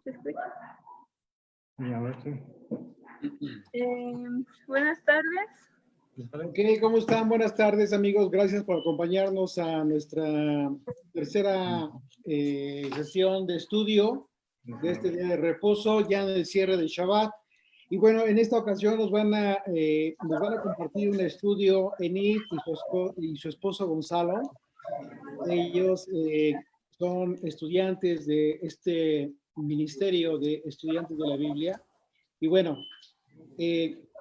¿Se escucha? A ver, sí. Buenas tardes. Ok, ¿cómo están? Buenas tardes, amigos. Gracias por acompañarnos a nuestra tercera sesión de estudio de este día de reposo, ya en el cierre del Shabbat. Y bueno, en esta ocasión nos van a compartir un estudio Enid y su esposo Gonzalo. Ellos son estudiantes de este ministerio de estudiantes de la Biblia. Y bueno,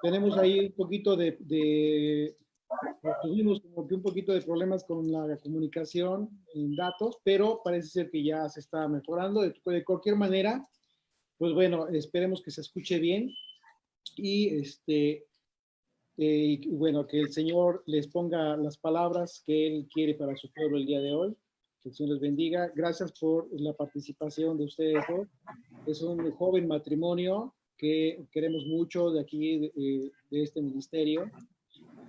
tenemos ahí un poquito tuvimos como que un poquito de problemas con la comunicación en datos, pero parece ser que ya se está mejorando. De cualquier manera, pues bueno, esperemos que se escuche bien y bueno, que el Señor les ponga las palabras que Él quiere para su pueblo el día de hoy. Que el Señor les bendiga. Gracias por la participación de ustedes dos. Es un joven matrimonio que queremos mucho de aquí, de este ministerio,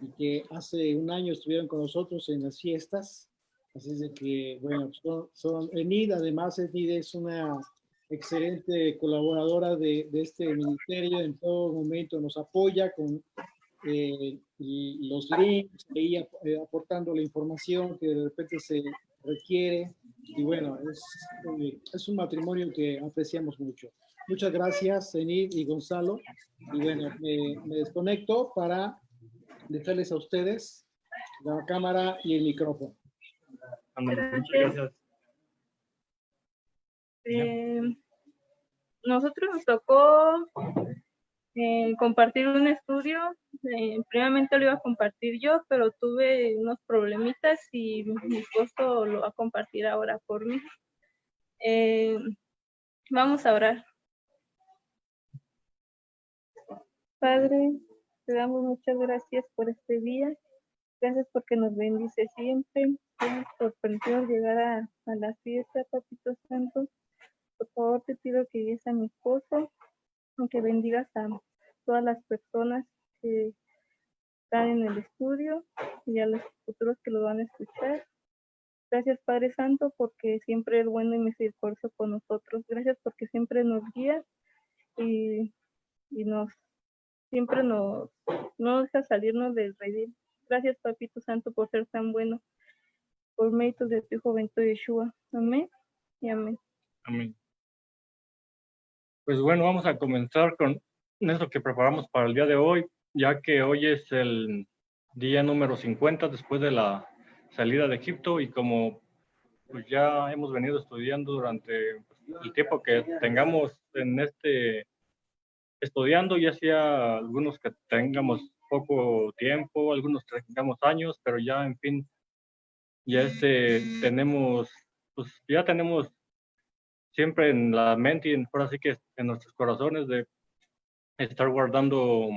y que hace un año estuvieron con nosotros en las fiestas. Así es de que, bueno, Enid, además, Enid es una excelente colaboradora de este ministerio. En todo momento nos apoya con los links, ahí aportando la información que de repente se requiere. Y bueno, es un matrimonio que apreciamos mucho. Muchas gracias, Enid y Gonzalo. Y bueno, me desconecto para dejarles a ustedes la cámara y el micrófono. Muchas gracias. Nosotros nos tocó compartir un estudio. Primeramente lo iba a compartir yo, pero tuve unos problemitas y mi esposo lo va a compartir ahora por mí. Vamos a orar. Padre, te damos muchas gracias por este día. Gracias porque nos bendice siempre. Gracias por permitirnos llegar a la fiesta, Papito Santo. Por favor, te pido que guíes a mi esposo, que bendigas a todas las personas que están en el estudio y a los futuros que lo van a escuchar. Gracias, Padre Santo, porque siempre es bueno y misericordioso con nosotros. Gracias porque siempre nos guías y siempre no deja salirnos del redil. Gracias, Papito Santo, por ser tan bueno, por méritos de tu Hijo bendito Yeshua. Amén y amén. Amén. Pues bueno, vamos a comenzar con esto que preparamos para el día de hoy, ya que hoy es el día número 50 después de la salida de Egipto, y como pues ya hemos venido estudiando durante el tiempo que tengamos en estudiando, ya sea algunos que tengamos poco tiempo, algunos tengamos años, pero ya en fin, ya ya tenemos siempre en la mente y ahora sí que en nuestros corazones de estar guardando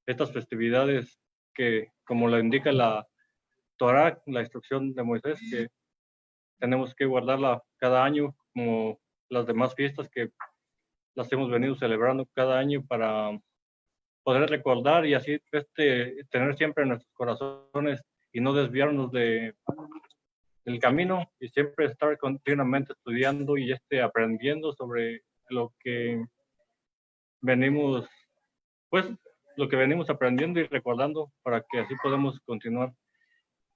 estas festividades que, como lo indica la Torá, la instrucción de Moisés, que tenemos que guardarla cada año, como las demás fiestas que las hemos venido celebrando cada año, para poder recordar y así tener siempre en nuestros corazones y no desviarnos del camino, y siempre estar continuamente estudiando y aprendiendo sobre lo que venimos, pues, lo que venimos aprendiendo y recordando, para que así podamos continuar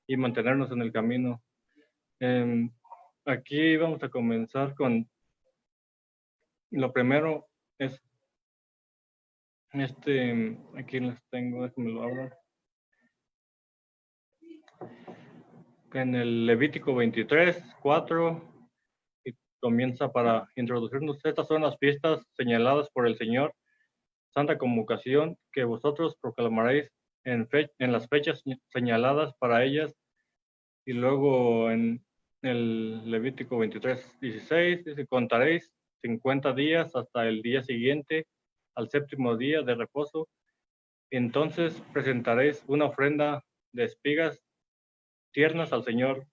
y mantenernos en el camino. Aquí vamos a comenzar con lo primero. Es aquí les tengo, déjenme lo abro. En el Levítico 23, 4, y comienza para introducirnos. Estas son las fiestas señaladas por el Señor, santa convocación, que vosotros proclamaréis en las fechas señaladas para ellas. Y luego en el Levítico 23, 16, dice: contaréis 50 días hasta el día siguiente, al séptimo día de reposo. Entonces presentaréis una ofrenda de espigas tiernas al Señor.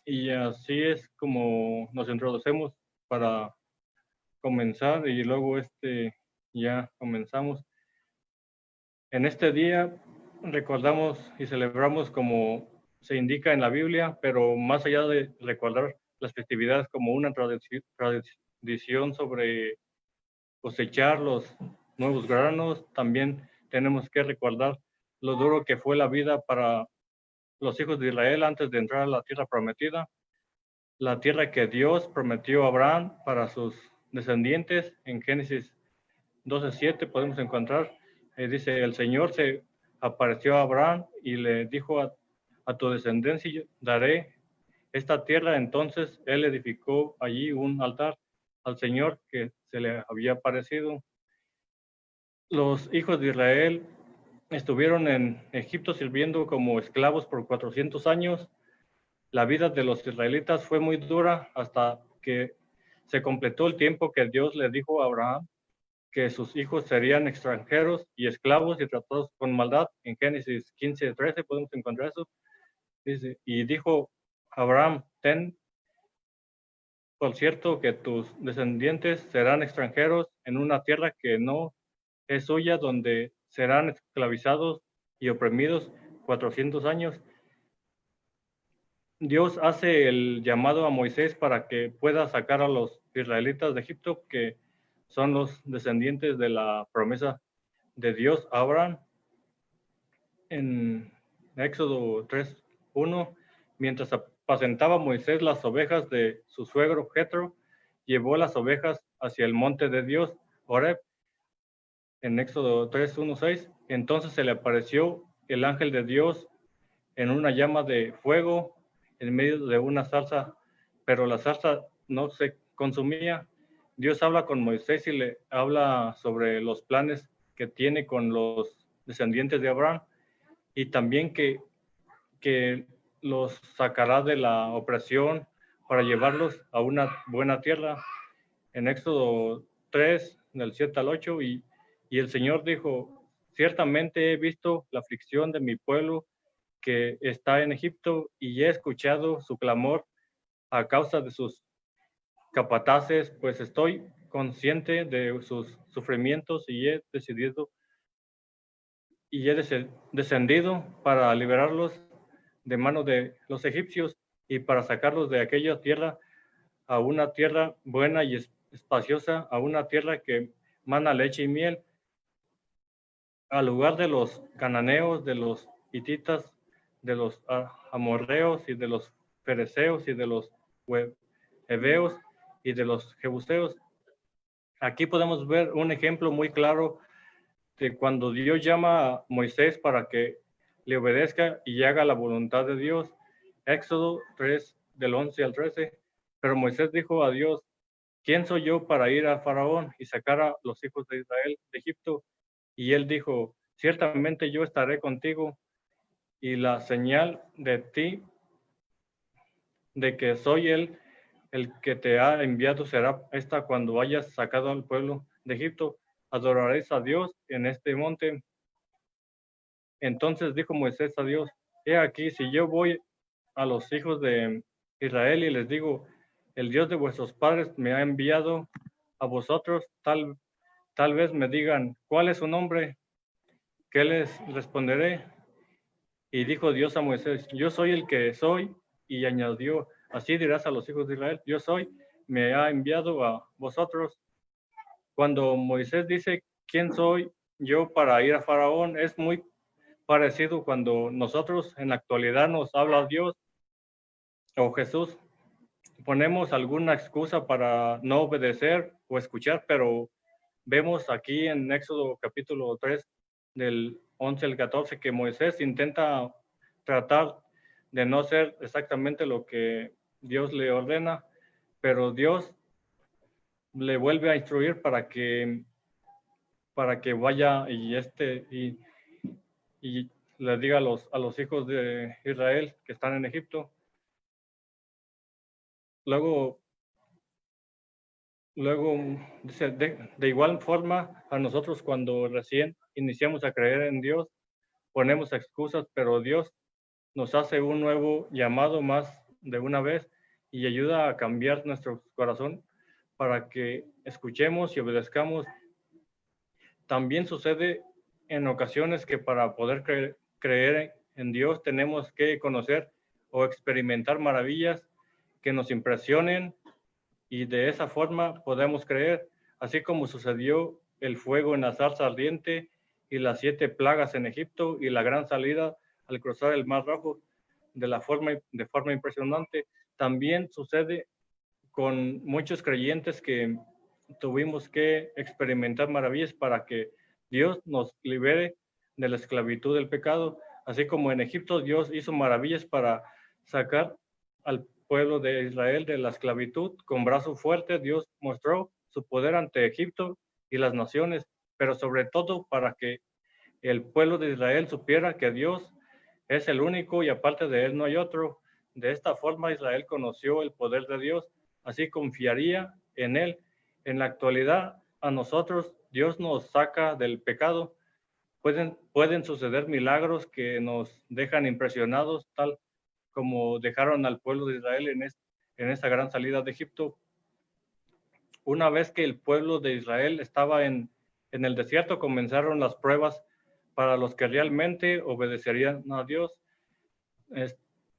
Y así es como nos introducimos para comenzar, y luego ya comenzamos. En este día recordamos y celebramos como se indica en la Biblia, pero más allá de recordar las festividades como una tradición sobre cosechar los nuevos granos, también tenemos que recordar lo duro que fue la vida para los hijos de Israel antes de entrar a la tierra prometida, la tierra que Dios prometió a Abraham para sus descendientes. En Génesis 12:7 podemos encontrar, dice, el Señor se apareció a Abraham y le dijo a tu descendencia daré esta tierra. Entonces él edificó allí un altar al Señor que se le había aparecido. Los hijos de Israel estuvieron en Egipto sirviendo como esclavos por 400 años. La vida de los israelitas fue muy dura hasta que se completó el tiempo que Dios le dijo a Abraham que sus hijos serían extranjeros y esclavos y tratados con maldad. En Génesis 15:13 podemos encontrar eso. Dice, y dijo Abraham, ten por cierto que tus descendientes serán extranjeros en una tierra que no es suya, donde serán esclavizados y oprimidos 400 años. Dios hace el llamado a Moisés para que pueda sacar a los israelitas de Egipto, que son los descendientes de la promesa de Dios a Abraham. En Éxodo 3:1, mientras apacentaba Moisés las ovejas de su suegro Jetro, llevó las ovejas hacia el monte de Dios, Horeb. En Éxodo 3:1-6, entonces se le apareció el ángel de Dios en una llama de fuego en medio de una zarza, pero la zarza no se consumía. Dios habla con Moisés y le habla sobre los planes que tiene con los descendientes de Abraham y también que los sacará de la opresión para llevarlos a una buena tierra. En Éxodo 3, del 7 al 8, y el Señor dijo, ciertamente he visto la aflicción de mi pueblo que está en Egipto y he escuchado su clamor a causa de sus capataces, pues estoy consciente de sus sufrimientos y he descendido para liberarlos de mano de los egipcios y para sacarlos de aquella tierra a una tierra buena y espaciosa, a una tierra que mana leche y miel, al lugar de los cananeos, de los hititas, de los amorreos y de los fereceos y de los heveos y de los jebuseos. Aquí podemos ver un ejemplo muy claro de cuando Dios llama a Moisés para que le obedezca y haga la voluntad de Dios. Éxodo 3, del 11 al 13. Pero Moisés dijo a Dios, ¿quién soy yo para ir a Faraón y sacar a los hijos de Israel de Egipto? Y él dijo, ciertamente yo estaré contigo, y la señal de ti, de que soy él, el que te ha enviado, será esta: cuando hayas sacado al pueblo de Egipto, adoraréis a Dios en este monte. Entonces dijo Moisés a Dios, he aquí, si yo voy a los hijos de Israel y les digo, el Dios de vuestros padres me ha enviado a vosotros, tal vez me digan, ¿cuál es su nombre? ¿Qué les responderé? Y dijo Dios a Moisés, yo soy el que soy, y añadió, así dirás a los hijos de Israel, yo soy, me ha enviado a vosotros. Cuando Moisés dice, ¿quién soy yo para ir a Faraón? Es muy parecido cuando nosotros en la actualidad nos habla Dios o Jesús. Ponemos alguna excusa para no obedecer o escuchar, pero vemos aquí en Éxodo capítulo 3, del 11 al 14, que Moisés intenta tratar de no hacer exactamente lo que Dios le ordena, pero Dios le vuelve a instruir para que vaya y le diga a los hijos de Israel que están en Egipto. Luego dice, de igual forma, a nosotros cuando recién iniciamos a creer en Dios, ponemos excusas, pero Dios nos hace un nuevo llamado más de una vez y ayuda a cambiar nuestro corazón para que escuchemos y obedezcamos. También sucede en ocasiones que para poder creer en Dios tenemos que conocer o experimentar maravillas que nos impresionen y de esa forma podemos creer, así como sucedió el fuego en la zarza ardiente y las 7 plagas en Egipto y la gran salida al cruzar el Mar Rojo de forma impresionante. También sucede con muchos creyentes que tuvimos que experimentar maravillas para que Dios nos libere de la esclavitud del pecado, así como en Egipto Dios hizo maravillas para sacar al pueblo de Israel de la esclavitud. Con brazo fuerte Dios mostró su poder ante Egipto y las naciones, pero sobre todo para que el pueblo de Israel supiera que Dios es el único y aparte de él no hay otro. De esta forma Israel conoció el poder de Dios, así confiaría en él. En la actualidad a nosotros Dios nos saca del pecado. Pueden suceder milagros que nos dejan impresionados, tal como dejaron al pueblo de Israel en esa gran salida de Egipto. Una vez que el pueblo de Israel estaba en el desierto, comenzaron las pruebas para los que realmente obedecerían a Dios.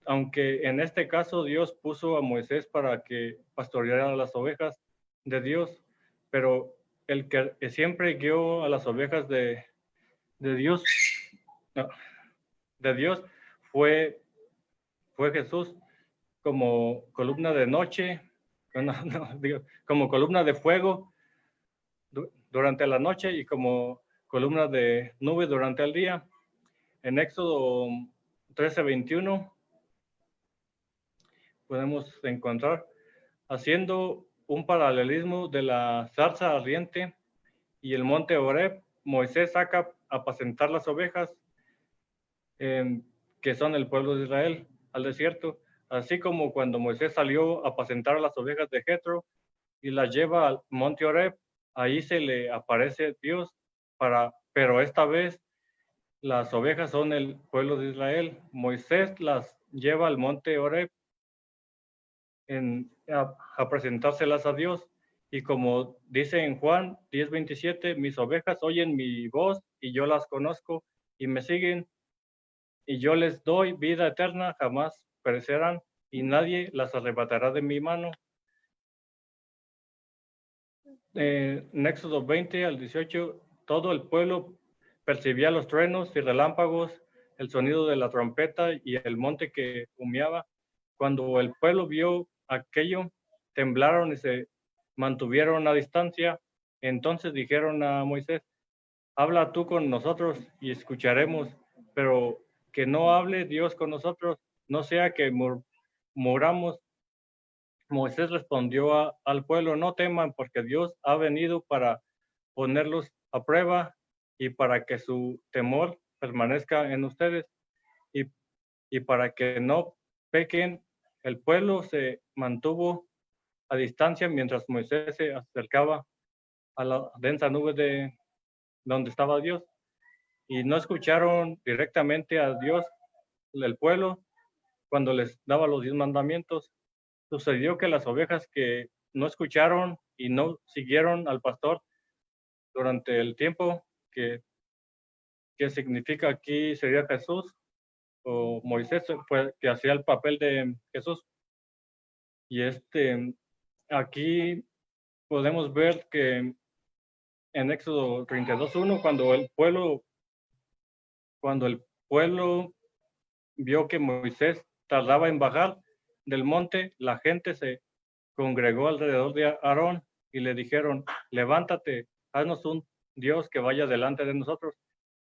Aunque en este caso Dios puso a Moisés para que pastoreara las ovejas de Dios, pero el que siempre guió a las ovejas de Dios, no, de Dios fue Jesús como columna de noche, como columna de fuego durante la noche y como columna de nube durante el día. En Éxodo 13:21 podemos encontrar haciendo un paralelismo de la zarza ardiente y el monte Horeb. Moisés saca a apacentar las ovejas que son el pueblo de Israel al desierto, así como cuando Moisés salió a apacentar las ovejas de Jetro y las lleva al monte Horeb, ahí se le aparece Dios, pero esta vez las ovejas son el pueblo de Israel. Moisés las lleva al monte Horeb a presentárselas a Dios. Y como dice en Juan 10:27, mis ovejas oyen mi voz y yo las conozco y me siguen y yo les doy vida eterna, jamás perecerán y nadie las arrebatará de mi mano. En Éxodo 20:18, todo el pueblo percibía los truenos y relámpagos, el sonido de la trompeta y el monte que humeaba. Cuando el pueblo vio aquello, temblaron y se mantuvieron a distancia. Entonces dijeron a Moisés, habla tú con nosotros y escucharemos, pero que no hable Dios con nosotros, no sea que muramos. Moisés respondió al pueblo, no teman, porque Dios ha venido para ponerlos a prueba y para que su temor permanezca en ustedes y para que no pequen. El pueblo se mantuvo a distancia mientras Moisés se acercaba a la densa nube de donde estaba Dios y no escucharon directamente a Dios, el pueblo, cuando les daba los 10 mandamientos. Sucedió que las ovejas que no escucharon y no siguieron al pastor durante el tiempo que significa aquí sería Jesús o Moisés, que hacía el papel de Jesús. Y aquí podemos ver que en Éxodo 32:1, cuando el pueblo vio que Moisés tardaba en bajar del monte, la gente se congregó alrededor de Aarón y le dijeron, levántate, haznos un Dios que vaya delante de nosotros.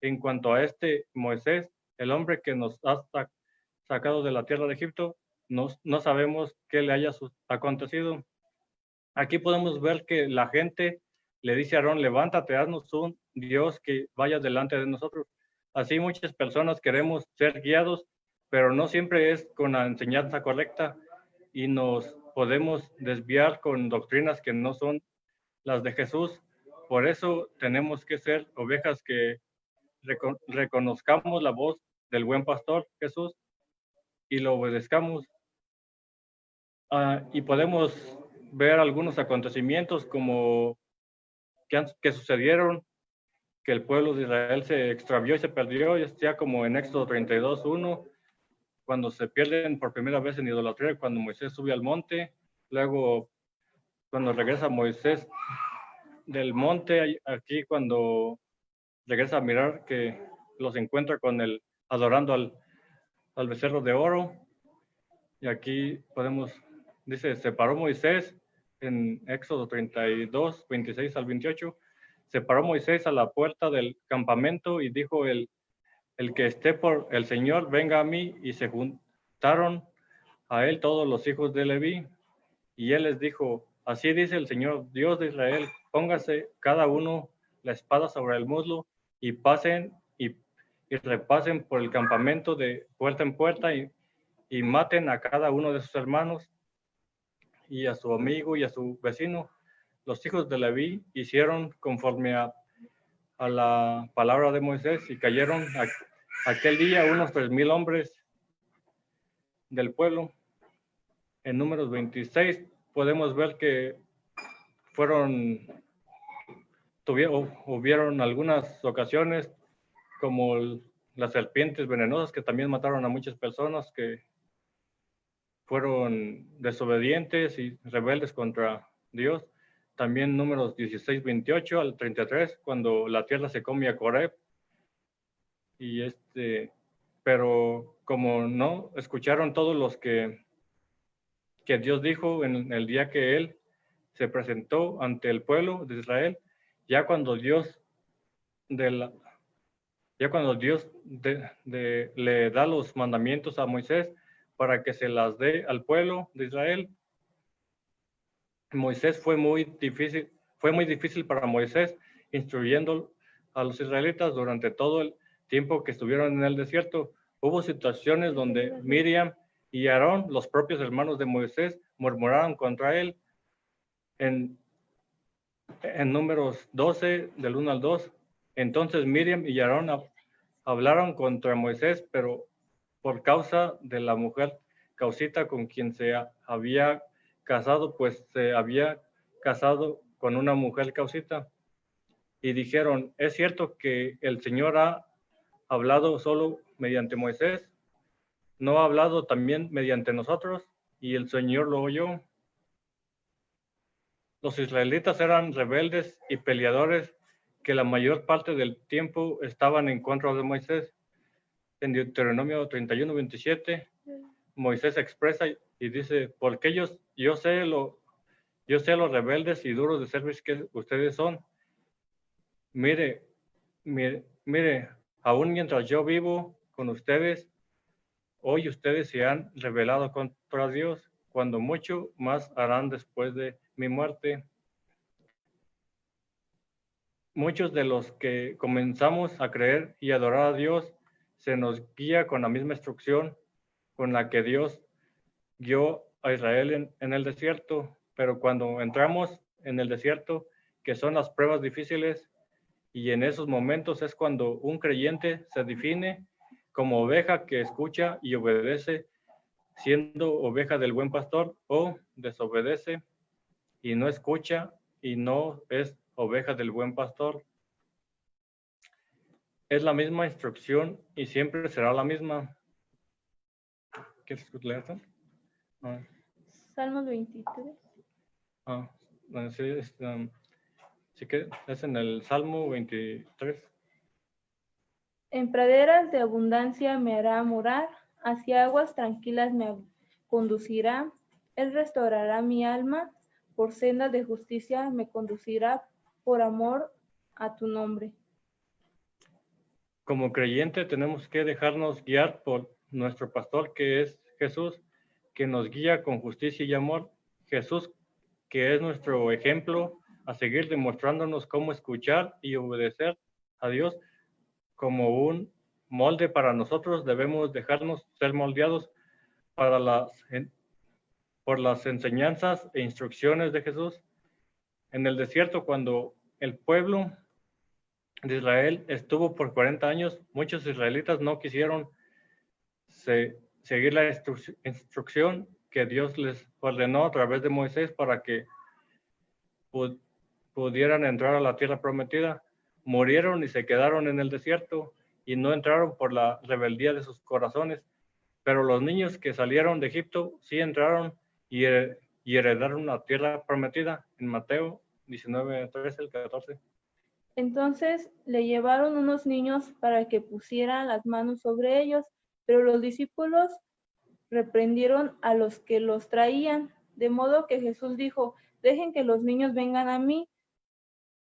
En cuanto a Moisés, el hombre que nos ha sacado de la tierra de Egipto, no sabemos qué le haya acontecido. Aquí podemos ver que la gente le dice a Aarón, levántate, haznos un Dios que vaya delante de nosotros. Así muchas personas queremos ser guiados, pero no siempre es con la enseñanza correcta y nos podemos desviar con doctrinas que no son las de Jesús. Por eso tenemos que ser ovejas que reconozcamos la voz del buen pastor Jesús y lo obedezcamos. Y podemos ver algunos acontecimientos como que sucedieron que el pueblo de Israel se extravió y se perdió, ya como en Éxodo 32:1, cuando se pierden por primera vez en idolatría, cuando Moisés sube al monte, luego cuando regresa Moisés del monte, aquí cuando regresa a mirar que los encuentra con el adorando al becerro de oro. Y aquí podemos, dice, se paró Moisés en Éxodo 32, 26 al 28. Se paró Moisés a la puerta del campamento y dijo, el que esté por el Señor, venga a mí. Y se juntaron a él todos los hijos de Leví. Y él les dijo, así dice el Señor, Dios de Israel, póngase cada uno la espada sobre el muslo y pasen y repasen por el campamento de puerta en puerta y maten a cada uno de sus hermanos y a su amigo y a su vecino. Los hijos de Leví hicieron conforme a la palabra de Moisés y cayeron aquel día unos 3,000 hombres del pueblo. En Números 26 podemos ver que hubieron algunas ocasiones como las serpientes venenosas que también mataron a muchas personas que fueron desobedientes y rebeldes contra Dios. También Números 16, 28 al 33, cuando la tierra se comía a Coreb. Pero como no escucharon todos los que Dios dijo en el día que él se presentó ante el pueblo de Israel, ya cuando Dios le da los mandamientos a Moisés para que se las dé al pueblo de Israel, Moisés fue muy difícil para Moisés instruyendo a los israelitas durante todo el tiempo que estuvieron en el desierto. Hubo situaciones donde Miriam y Aarón, los propios hermanos de Moisés, murmuraron contra él. En Números 12, del 1 al 2, entonces Miriam y Aarón hablaron contra Moisés, pero por causa de la mujer causita con quien se había casado, pues se había casado con una mujer causita. Y dijeron, ¿es cierto que el Señor ha hablado solo mediante Moisés? ¿No ha hablado también mediante nosotros? Y el Señor lo oyó. Los israelitas eran rebeldes y peleadores que la mayor parte del tiempo estaban en contra de Moisés. En Deuteronomio 31, 27, Moisés expresa y dice, porque yo sé los rebeldes y duros de servicio que ustedes son. Mire, aún mientras yo vivo con ustedes, hoy ustedes se han rebelado contra Dios, cuando mucho más harán después de mi muerte. Muchos de los que comenzamos a creer y adorar a Dios, se nos guía con la misma instrucción con la que Dios guió a Israel en el desierto, pero cuando entramos en el desierto, que son las pruebas difíciles, y en esos momentos es cuando un creyente se define como oveja que escucha y obedece, siendo oveja del buen pastor, o desobedece y no escucha y no es oveja del buen pastor. Es la misma instrucción y siempre será la misma. ¿Quieres leer esto? Salmos 23. Sí que es en el Salmo 23. En praderas de abundancia me hará morar, hacia aguas tranquilas me conducirá. Él restaurará mi alma, por sendas de justicia me conducirá por amor a tu nombre. Como creyente tenemos que dejarnos guiar por nuestro pastor, que es Jesús, que nos guía con justicia y amor. Jesús, que es nuestro ejemplo a seguir, demostrándonos cómo escuchar y obedecer a Dios. Como un molde para nosotros, debemos dejarnos ser moldeados por las enseñanzas e instrucciones de Jesús. En el desierto, cuando el pueblo de Israel estuvo por 40 años, muchos israelitas no quisieron seguir la instrucción que Dios les ordenó a través de Moisés para que pudieran entrar a la tierra prometida. murieron y se quedaron en el desierto y no entraron por la rebeldía de sus corazones. Pero los niños que salieron de Egipto sí entraron y heredaron la tierra prometida, en Mateo 19, 13 al 14. Entonces le llevaron unos niños para que pusieran las manos sobre ellos, pero los discípulos reprendieron a los que los traían, de modo que Jesús dijo: dejen que los niños vengan a mí,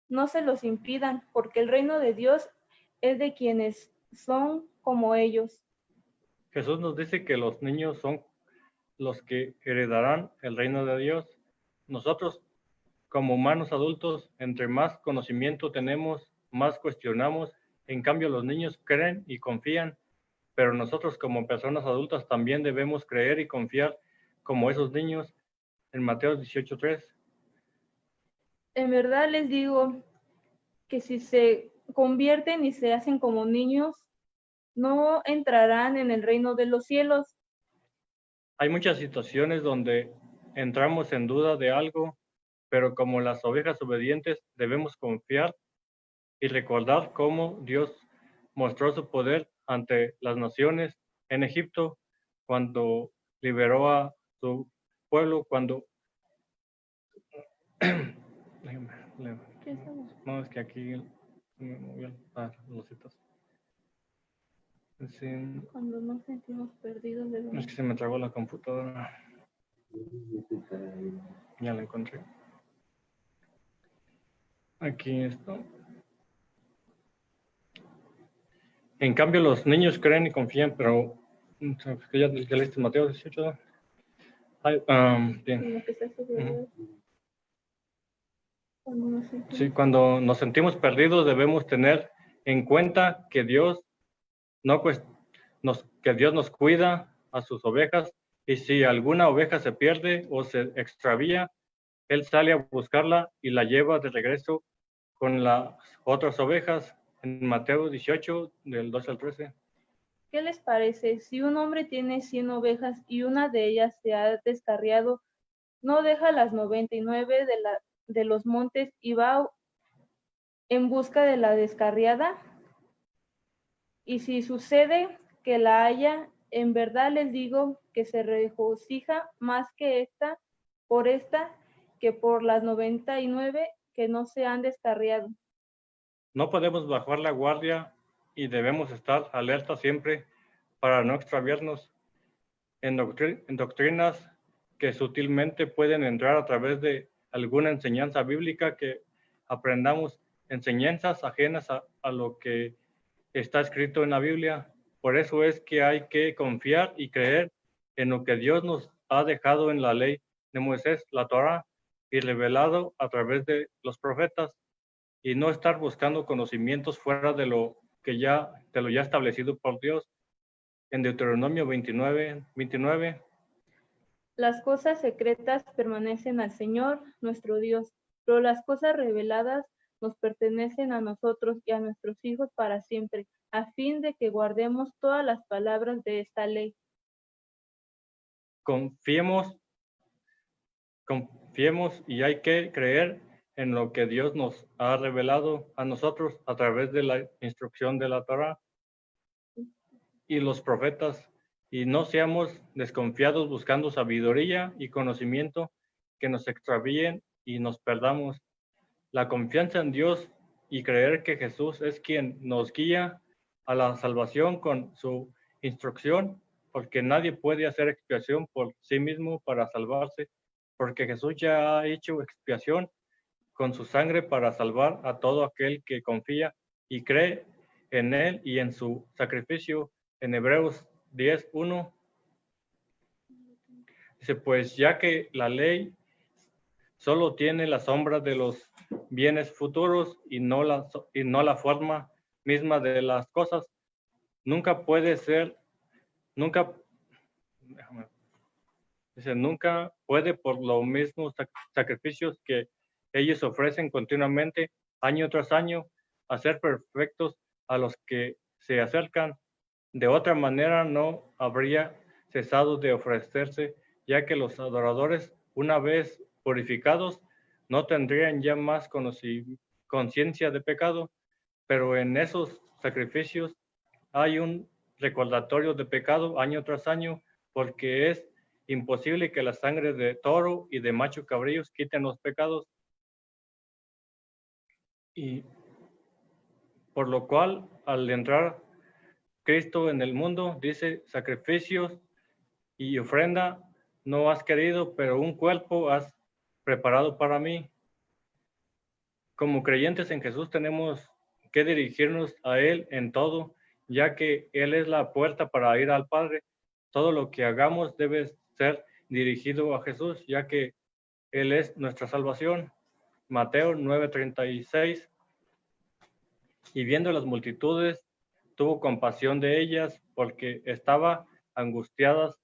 no se los impidan, porque el reino de Dios es de quienes son como ellos. Jesús nos dice que los niños son los que heredarán el reino de Dios. Nosotros, como humanos adultos, entre más conocimiento tenemos, más cuestionamos. En cambio, los niños creen y confían, pero nosotros como personas adultas también debemos creer y confiar como esos niños. En Mateo 18:3. En verdad les digo que si se convierten y se hacen como niños, no entrarán en el reino de los cielos. Hay muchas situaciones donde entramos en duda de algo, pero como las ovejas obedientes debemos confiar y recordar cómo Dios mostró su poder ante las naciones en Egipto cuando liberó a su pueblo, cuando... No, es que aquí me movió los citas. Sí, Cuando nos sentimos perdidos debemos... es que se me trabó la computadora. Ya la encontré. Aquí está. En cambio, los niños creen y confían, pero ya leíste Mateo 18, ¿no? Bien. en lo que está sobre cuando nos sentimos... Sí, cuando nos sentimos perdidos debemos tener en cuenta que Dios nos cuida a sus ovejas, y si alguna oveja se pierde o se extravía, Él sale a buscarla y la lleva de regreso con las otras ovejas. En Mateo 18, del 12 al 13. ¿Qué les parece? Si un hombre tiene 100 ovejas y una de ellas se ha descarriado, ¿no deja las 99 de los montes y va en busca de la descarriada? Y si sucede que la haya, en verdad les digo que se regocija más por esta que por las 99 que no se han descarriado. No podemos bajar la guardia y debemos estar alerta siempre para no extraviarnos en doctrinas que sutilmente pueden entrar a través de alguna enseñanza bíblica, que aprendamos enseñanzas ajenas a lo que está escrito en la Biblia. Por eso es que hay que confiar y creer en lo que Dios nos ha dejado en la ley de Moisés, la Torá, y revelado a través de los profetas, y no estar buscando conocimientos fuera de lo ya establecido por Dios. En Deuteronomio 29. Las cosas secretas pertenecen al Señor, nuestro Dios, pero las cosas reveladas nos pertenecen a nosotros y a nuestros hijos para siempre, a fin de que guardemos todas las palabras de esta ley. Confiemos y hay que creer en lo que Dios nos ha revelado a nosotros a través de la instrucción de la Torá y los profetas, y no seamos desconfiados buscando sabiduría y conocimiento que nos extravíen y nos perdamos. La confianza en Dios y creer que Jesús es quien nos guía a la salvación con su instrucción, porque nadie puede hacer expiación por sí mismo para salvarse, porque Jesús ya ha hecho expiación con su sangre para salvar a todo aquel que confía y cree en Él y en su sacrificio. En Hebreos 10:1 dice: pues ya que la ley solo tiene la sombra de los bienes futuros y no la forma misma de las cosas, nunca puede por los mismos sacrificios que ellos ofrecen continuamente, año tras año, hacer perfectos a los que se acercan. De otra manera no habría cesado de ofrecerse, ya que los adoradores, una vez purificados, no tendrían ya más conciencia de pecado. pero en esos sacrificios hay un recordatorio de pecado año tras año, porque es imposible que la sangre de toro y de macho cabríos quiten los pecados. Y por lo cual, al entrar Cristo en el mundo, dice, sacrificios y ofrenda no has querido, pero un cuerpo has preparado para mí. Como creyentes en Jesús tenemos que dirigirnos a Él en todo, ya que Él es la puerta para ir al Padre. Todo lo que hagamos debe ser dirigido a Jesús, ya que Él es nuestra salvación. Mateo 9:36. Y viendo las multitudes, tuvo compasión de ellas, porque estaban angustiadas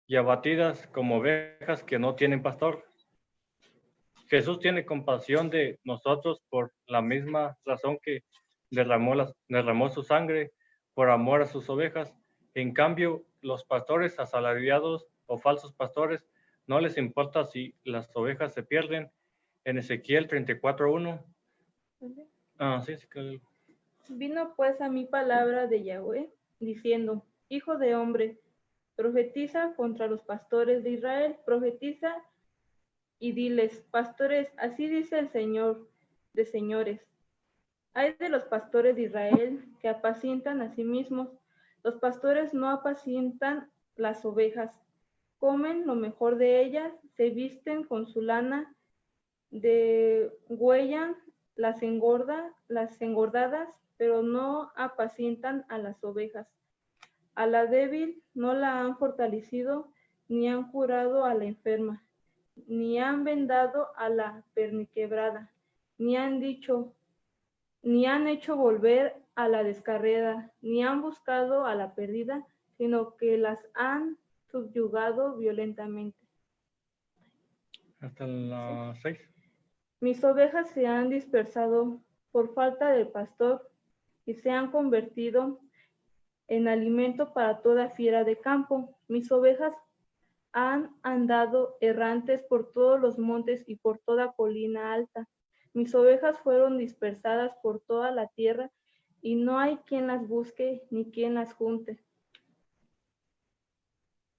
y abatidas como ovejas que no tienen pastor. Jesús tiene compasión de nosotros por la misma razón que derramó su sangre por amor a sus ovejas. En cambio, los pastores asalariados o falsos pastores no les importa si las ovejas se pierden. En Ezequiel 34:1. Sí. Vino pues a mí palabra de Yahweh, diciendo, Hijo de hombre, profetiza contra los pastores de Israel, profetiza y diles, pastores, así dice el Señor de señores. Hay de los pastores de Israel que apacientan a sí mismos. Los pastores no apacientan las ovejas, comen lo mejor de ellas, se visten con su lana, degüellan las engordadas, pero no apacientan a las ovejas. A la débil no la han fortalecido, ni han curado a la enferma, ni han vendado a la perniquebrada, ni han hecho volver a la descarriada, ni han buscado a la perdida, sino que las han subyugado violentamente. Hasta las 6. Mis ovejas se han dispersado por falta de pastor y se han convertido en alimento para toda fiera de campo. Mis ovejas han andado errantes por todos los montes y por toda colina alta. Mis ovejas fueron dispersadas por toda la tierra y no hay quien las busque ni quien las junte.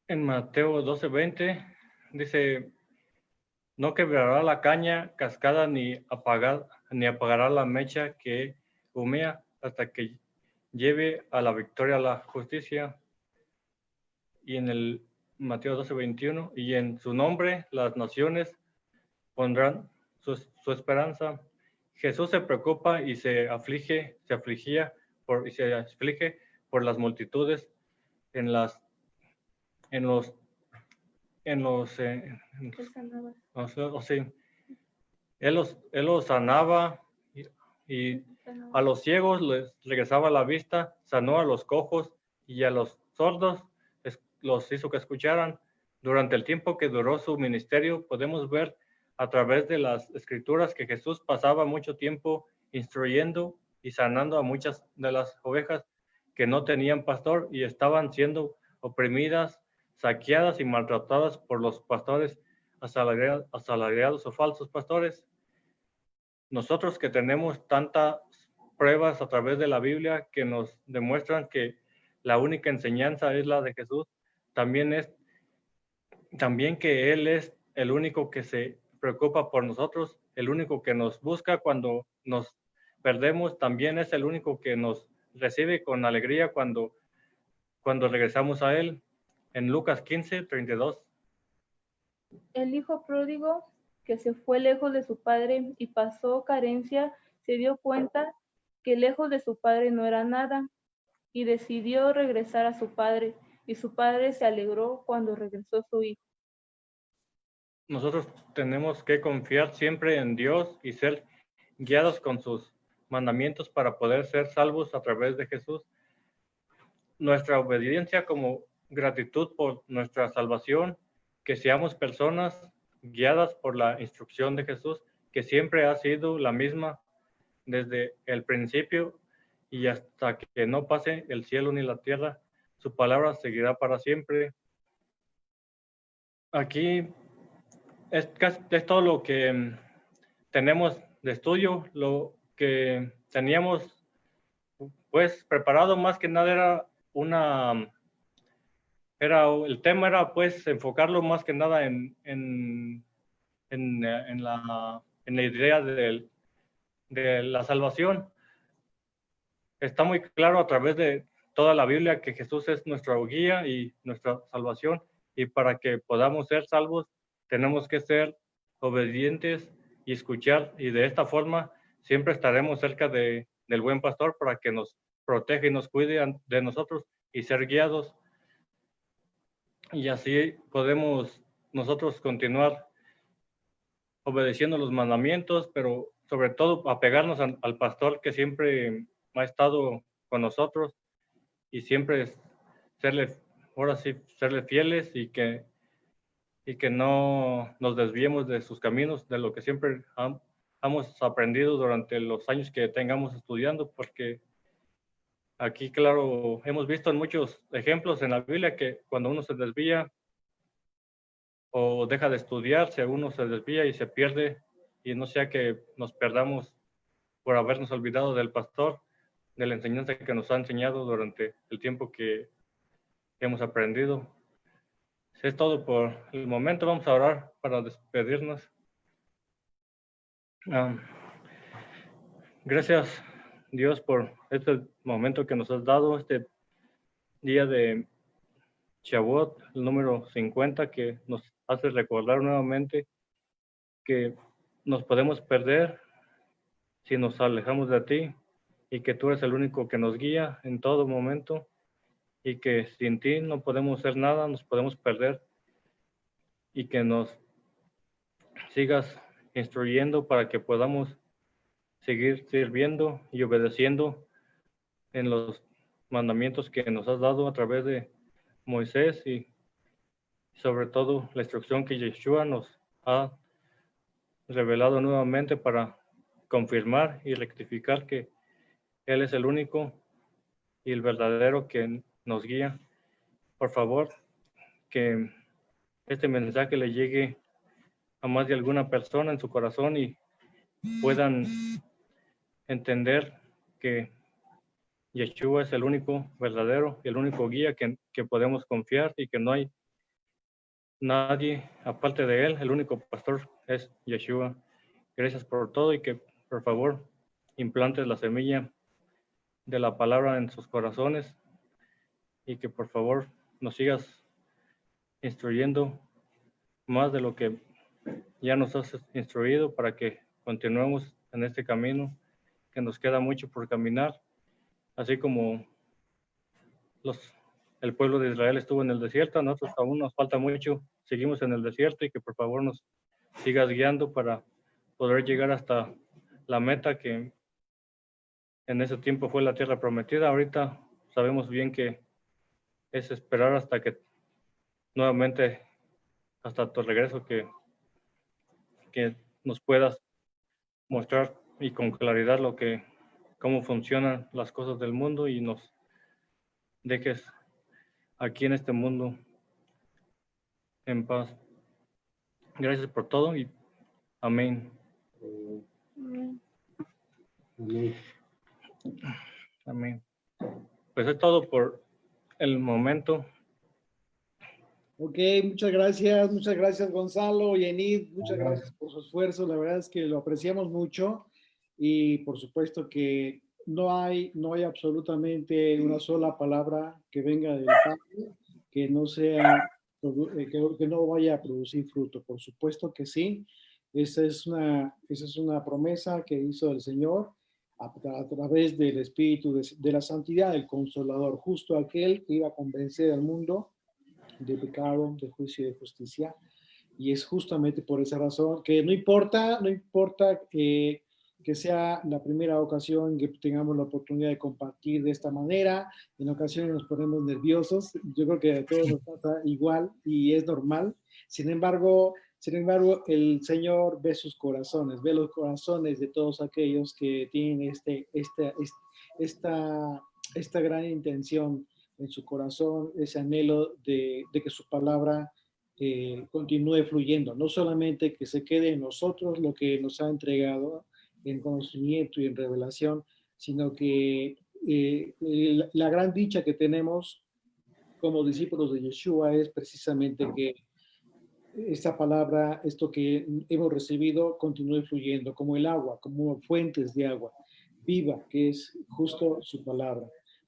En Mateo 12:20 dice, no quebrará la caña cascada ni apagará la mecha que humea hasta que lleve a la victoria la justicia. Y en el Mateo 12:21, y en su nombre las naciones pondrán su esperanza. Jesús se preocupa y se aflige por las multitudes en los Él los sanaba y a los ciegos les regresaba la vista, sanó a los cojos y a los sordos los hizo que escucharan. Durante el tiempo que duró su ministerio, podemos ver a través de las escrituras que Jesús pasaba mucho tiempo instruyendo y sanando a muchas de las ovejas que no tenían pastor y estaban siendo oprimidas, saqueadas y maltratadas por los pastores asalariados o falsos pastores. Nosotros que tenemos tantas pruebas a través de la Biblia que nos demuestran que la única enseñanza es la de Jesús, también que Él es el único que se preocupa por nosotros, el único que nos busca cuando nos perdemos, también es el único que nos recibe con alegría cuando regresamos a Él. En Lucas 15:32. El hijo pródigo que se fue lejos de su padre y pasó carencia, se dio cuenta que lejos de su padre no era nada y decidió regresar a su padre, y su padre se alegró cuando regresó su hijo. Nosotros tenemos que confiar siempre en Dios y ser guiados con sus mandamientos para poder ser salvos a través de Jesús. Nuestra obediencia como gratitud por nuestra salvación, que seamos personas guiadas por la instrucción de Jesús, que siempre ha sido la misma desde el principio y hasta que no pase el cielo ni la tierra, su palabra seguirá para siempre. Aquí es todo lo que tenemos de estudio. Lo que teníamos pues preparado, más que nada el tema era pues enfocarlo más que nada en la idea de la salvación. Está muy claro a través de toda la Biblia que Jesús es nuestra guía y nuestra salvación, y para que podamos ser salvos tenemos que ser obedientes y escuchar, y de esta forma siempre estaremos cerca del buen pastor para que nos proteja y nos cuide de nosotros y ser guiados, y así podemos nosotros continuar obedeciendo los mandamientos, pero sobre todo apegarnos al pastor que siempre ha estado con nosotros, y siempre serle fieles, y que no nos desviemos de sus caminos, de lo que siempre hemos aprendido durante los años que tengamos estudiando, porque aquí, claro, hemos visto en muchos ejemplos en la Biblia que cuando uno se desvía o deja de estudiar, si uno se desvía y se pierde, y no sea que nos perdamos por habernos olvidado del pastor, de la enseñanza que nos ha enseñado durante el tiempo que hemos aprendido. Es todo por el momento. Vamos a orar para despedirnos. Gracias, Dios, por este momento que nos has dado, este día de Shavuot, el número 50, que nos hace recordar nuevamente que nos podemos perder si nos alejamos de ti, y que tú eres el único que nos guía en todo momento, y que sin ti no podemos hacer nada, nos podemos perder, y que nos sigas instruyendo para que podamos seguir sirviendo y obedeciendo en los mandamientos que nos has dado a través de Moisés, y sobre todo la instrucción que Yeshua nos ha revelado nuevamente para confirmar y rectificar que Él es el único y el verdadero que nos guía. Por favor, que este mensaje le llegue a más de alguna persona en su corazón, y puedan entender que Yeshua es el único verdadero y el único guía que podemos confiar, y que no hay nadie aparte de él. El único pastor es Yeshua. Gracias por todo, y que por favor implantes la semilla de la palabra en sus corazones, y que por favor nos sigas instruyendo más de lo que ya nos has instruido, para que continuemos en este camino, que nos queda mucho por caminar, así como el pueblo de Israel estuvo en el desierto. A nosotros aún nos falta mucho, seguimos en el desierto, y que por favor nos sigas guiando para poder llegar hasta la meta, que en ese tiempo fue la tierra prometida. Ahorita sabemos bien que es esperar hasta que nuevamente, hasta tu regreso, que nos puedas mostrar y con claridad cómo funcionan las cosas del mundo, y nos dejes aquí en este mundo en paz. Gracias por todo, y amén. Amén. Pues es todo por el momento. Ok, muchas gracias Gonzalo y Enid, muchas gracias por su esfuerzo, la verdad es que lo apreciamos mucho, y por supuesto que no hay absolutamente una sola palabra que venga del Padre que no sea, que no vaya a producir fruto. Por supuesto que sí, esa es una promesa que hizo el Señor a través del Espíritu de la Santidad, el Consolador, justo aquel que iba a convencer al mundo de pecado, de juicio y de justicia. Y es justamente por esa razón que no importa que sea la primera ocasión que tengamos la oportunidad de compartir de esta manera. En ocasiones nos ponemos nerviosos, yo creo que a todos nos pasa igual y es normal. Sin embargo, el Señor ve sus corazones, ve los corazones de todos aquellos que tienen esta gran intención en su corazón, ese anhelo de que su palabra continúe fluyendo, no solamente que se quede en nosotros lo que nos ha entregado en conocimiento y en revelación, sino que la gran dicha que tenemos como discípulos de Yeshua es precisamente que esta palabra, esto que hemos recibido, continúe fluyendo como el agua, como fuentes de agua viva, que es justo su palabra.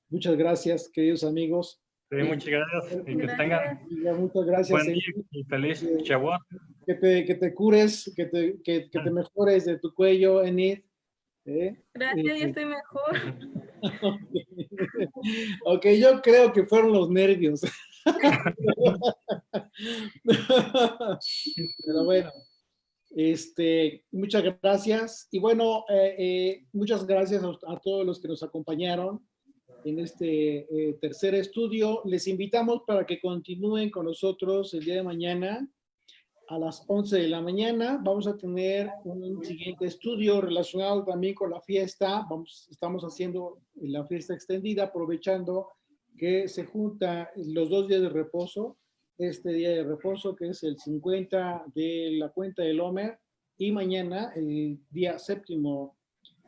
Muchas gracias, queridos amigos. Sí, muchas gracias y que tengan Muchas gracias. buen día y feliz Shavuot. Que te cures, que te mejores de tu cuello, Enid. Gracias, ya estoy mejor. Ok, yo creo que fueron los nervios. Pero bueno, muchas gracias. Y bueno, muchas gracias a todos los que nos acompañaron en este tercer estudio. Les invitamos para que continúen con nosotros el día de mañana a las 11 de la mañana. Vamos a tener un siguiente estudio relacionado también con la fiesta. Estamos haciendo la fiesta extendida, aprovechando que se junta los 2 días de reposo. Este día de reposo, que es el 50 de la cuenta del Omer, y mañana, el día 7º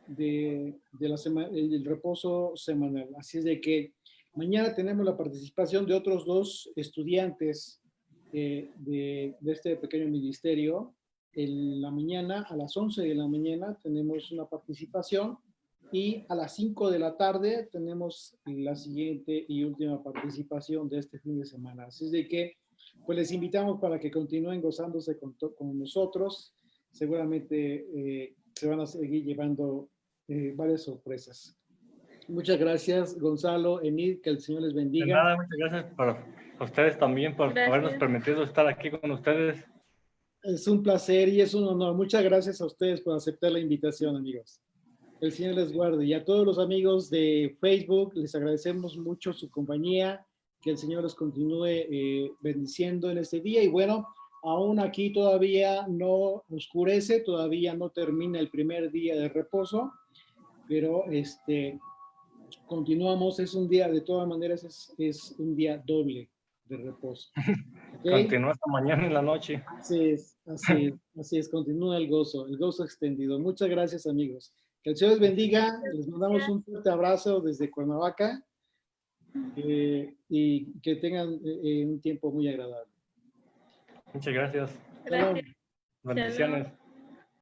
de la semana, el reposo semanal. Así es de que mañana tenemos la participación de otros 2 estudiantes de este pequeño ministerio. En la mañana, a las 11 de la mañana, tenemos una participación, y a las 5 de la tarde tenemos la siguiente y última participación de este fin de semana. Así es de que, pues les invitamos para que continúen gozándose con nosotros. Seguramente se van a seguir llevando varias sorpresas. Muchas gracias, Gonzalo, Enid, que el Señor les bendiga. De nada, muchas gracias a ustedes también por habernos permitido estar aquí con ustedes. Es un placer y es un honor. Muchas gracias a ustedes por aceptar la invitación, amigos. El Señor les guarde. Y a todos los amigos de Facebook, les agradecemos mucho su compañía. Que el Señor los continúe bendiciendo en este día. Y bueno, aún aquí todavía no oscurece, todavía no termina el primer día de reposo, pero continuamos. Es un día, de todas maneras, es un día doble de reposo. ¿Okay? Continúa hasta mañana en la noche. Así es, continúa el gozo extendido. Muchas gracias, amigos. Que el Señor les bendiga. Les mandamos un fuerte abrazo desde Cuernavaca y que tengan un tiempo muy agradable. Muchas gracias. Gracias. Bendiciones.